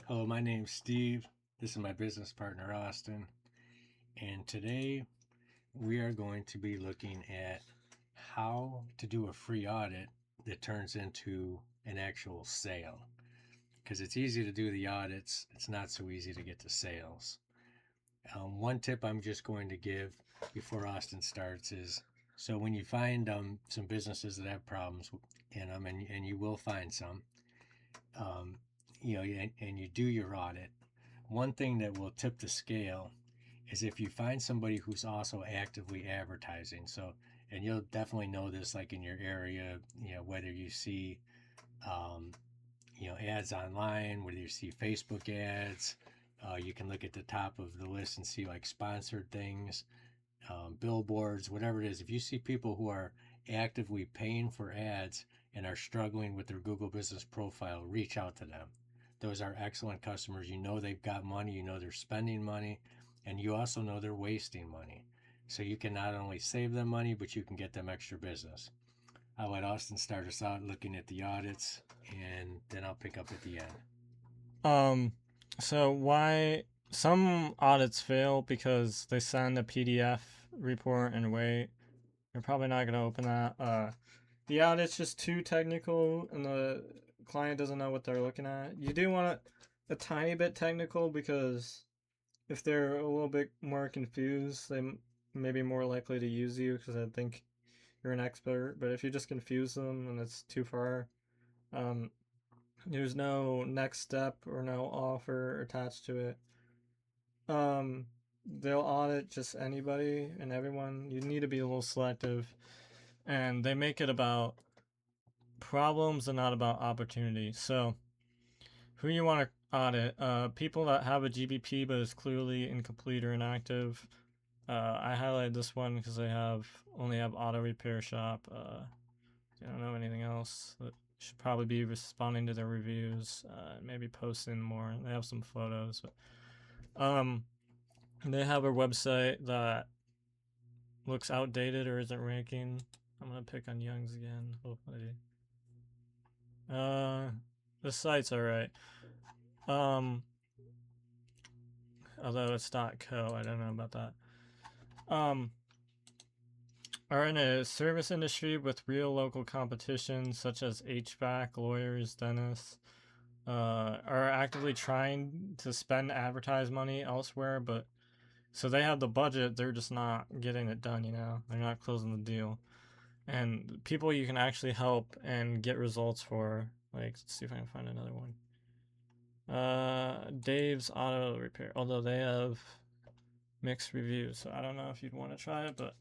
Hello, my name's Steve. This is my business partner, Austin. And today we are going to be looking at how to do a free audit that turns into an actual sale. Because it's easy to do the audits, it's not so easy to get to sales. One tip I'm just going to give before Austin starts is so when you find some businesses that have problems in them, and you will find some, um, and you do your audit, one thing that will tip the scale is if you find somebody who's also actively advertising. So, and you'll definitely know this, like in your area, whether you see, um, ads online, whether you see Facebook ads, you can look at the top of the list and see like sponsored things, billboards, whatever it is. If you see people who are actively paying for ads and are struggling with their Google Business Profile, reach out to them. Those are excellent customers. You know they've got money, you know they're spending money, and you also know they're wasting money. So you can not only save them money, but you can get them extra business. I'll let Austin start us out looking at the audits, and then I'll pick up at the end. Um, so why some audits fail because they send a PDF report and wait. You're probably not gonna open that. The audit's just too technical and the client doesn't know what they're looking at. You do want it a tiny bit technical because if they're a little bit more confused, they may be more likely to use you because I think you're an expert. But if you just confuse them and it's too far, um, there's no next step or no offer attached to it. Um, they'll audit just anybody and everyone. You need to be a little selective, and they make it about problems and not about opportunity. So, who you want to audit? People that have a GBP but is clearly incomplete or inactive. I highlighted this one because they only have auto repair shop. I don't know anything else. That should probably be responding to their reviews. Maybe posting more. They have some photos, but they have a website that looks outdated or isn't ranking. I'm gonna pick on Young's again. Hopefully, the site's alright. Um, although it's .co, I don't know about that. Are in a service industry with real local competition, such as HVAC, lawyers, dentists. Are actively trying to spend advertise money elsewhere, but so they have the budget, they're just not getting it done, They're not closing the deal. And people you can actually help and get results for, like, let's see if I can find another one. Dave's Auto Repair, although they have mixed reviews, so I don't know if you'd want to try it, but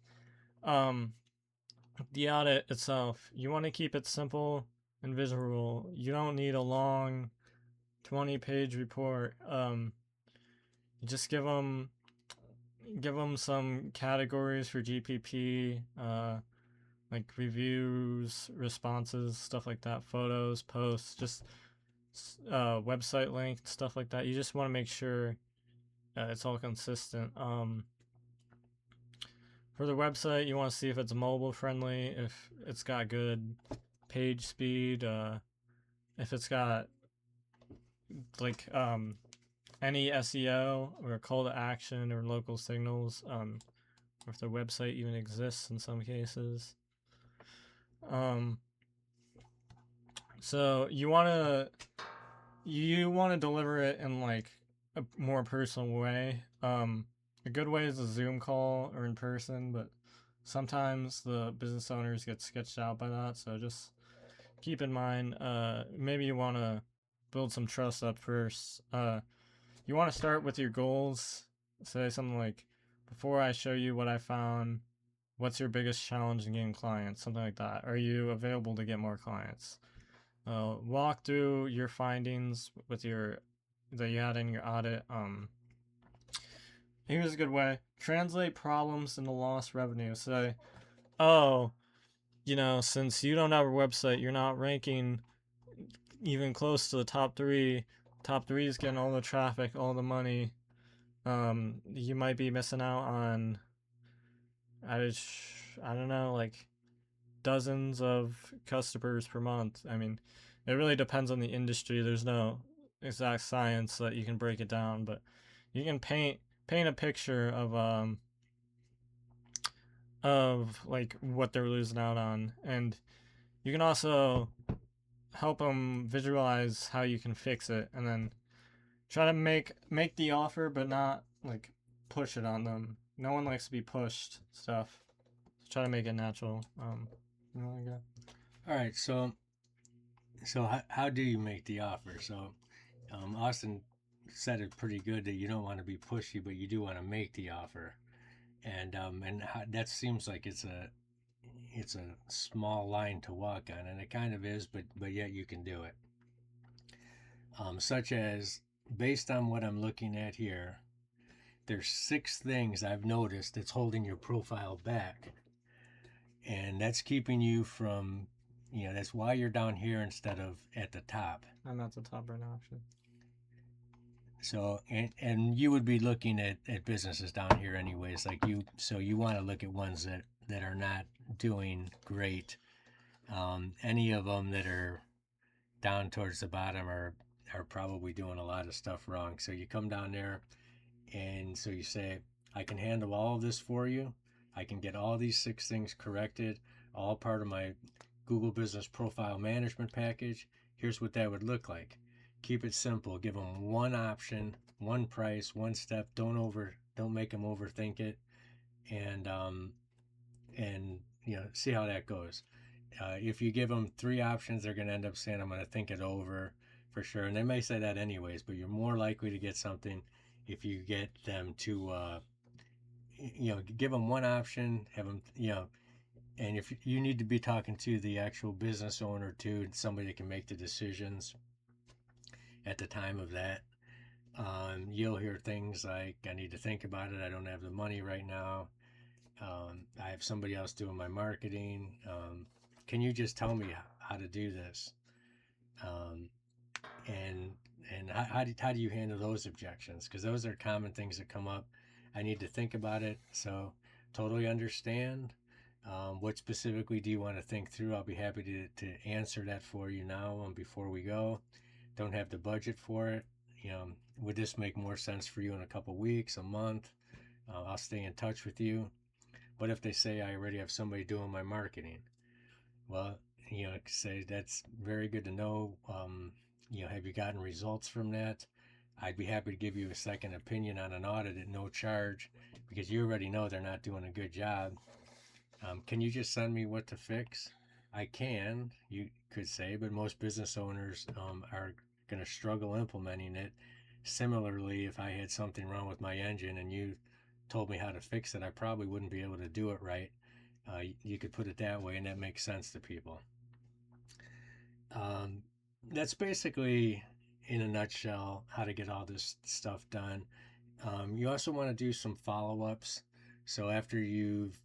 the audit itself, you want to keep it simple and visual. You don't need a long 20-page report. Just give them some categories for GPP, like reviews, responses, stuff like that, photos, posts, just website link, stuff like that. You just want to make sure it's all consistent. For the website, you want to see if it's mobile friendly, if it's got good page speed, if it's got like any SEO or call to action or local signals, or if the website even exists in some cases. So you want to deliver it in like a more personal way. A good way is a Zoom call or in person, but sometimes the business owners get sketched out by that. So just keep in mind, maybe you want to build some trust up first. You want to start with your goals. Say something like, before I show you what I found, what's your biggest challenge in getting clients? Something like that. Are you available to get more clients? Walk through your findings that you had in your audit. Here's a good way. Translate problems into lost revenue. Say, oh, since you don't have a website, you're not ranking even close to the top three. Top three is getting all the traffic, all the money. You might be missing out on, I don't know, like dozens of customers per month. I mean, it really depends on the industry. There's no exact science so that you can break it down, but you can paint a picture of like what they're losing out on, and you can also help them visualize how you can fix it, and then try to make the offer, but not like push it on them. No one likes to be pushed stuff. So try to make it natural. Like that. All right, so how do you make the offer? So Austin said it pretty good that you don't want to be pushy, but you do want to make the offer, and that seems like it's a small line to walk on, and it kind of is, but yet you can do it. Such as, based on what I'm looking at here, there's 6 things I've noticed that's holding your profile back, and that's keeping you from, that's why you're down here instead of at the top. I'm at the top right now, actually. So, and you would be looking at businesses down here anyways, like so you want to look at ones that are not doing great. Any of them that are down towards the bottom are probably doing a lot of stuff wrong. So you come down there, and so you say, I can handle all of this for you. I can get all these 6 things corrected, all part of my Google Business Profile Management package. Here's what that would look like. Keep it simple. Give them one option, one price, one step. Don't make them overthink it, and see how that goes. If you give them 3 options, they're going to end up saying, I'm going to think it over for sure. And they may say that anyways, but you're more likely to get something if you get them to, give them one option, have them, and if you need to be talking to the actual business owner too, somebody that can make the decisions at the time of that, you'll hear things like, I need to think about it. I don't have the money right now. I have somebody else doing my marketing. Can you just tell me how to do this? And how do you handle those objections? Because those are common things that come up. I need to think about it. So totally understand. What specifically do you want to think through? I'll be happy to answer that for you now before we go. Don't have the budget for it. Would this make more sense for you in a couple weeks, a month? I'll stay in touch with you. What if they say, I already have somebody doing my marketing? Well, say that's very good to know. Have you gotten results from that? I'd be happy to give you a second opinion on an audit at no charge, because you already know they're not doing a good job. Can you just send me what to fix? I can, you could say, but most business owners are going to struggle implementing it. Similarly, if I had something wrong with my engine and you told me how to fix it, I probably wouldn't be able to do it right. You could put it that way, and that makes sense to people. That's basically, in a nutshell, how to get all this stuff done. You also want to do some follow-ups. So after you've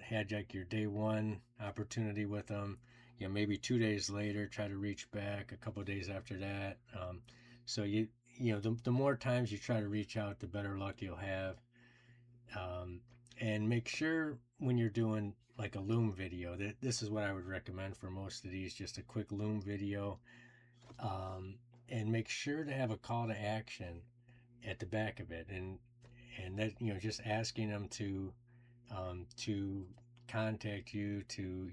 had like your day 1 opportunity with them, maybe 2 days later, try to reach back a couple of days after that. So the more times you try to reach out, the better luck you'll have. And make sure when you're doing like a Loom video, that this is what I would recommend for most of these, just a quick Loom video. And make sure to have a call to action at the back of it, and that, just asking them to contact you to,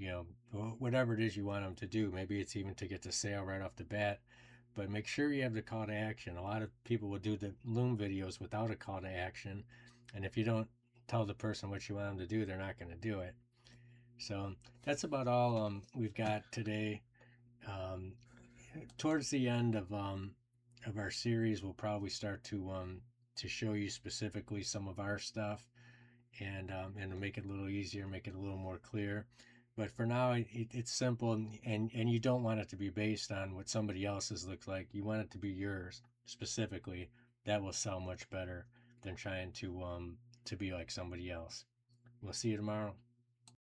whatever it is you want them to do. Maybe it's even to get the sale right off the bat, but make sure you have the call to action. A lot of people will do the Loom videos without a call to action, and if you don't tell the person what you want them to do, they're not going to do it. So that's about all we've got today. Towards the end of our series, we'll probably start to show you specifically some of our stuff, and to make it a little easier, make it a little more clear. But for now, it's simple, and you don't want it to be based on what somebody else's looks like. You want it to be yours specifically. That will sell much better than trying to be like somebody else. We'll see you tomorrow.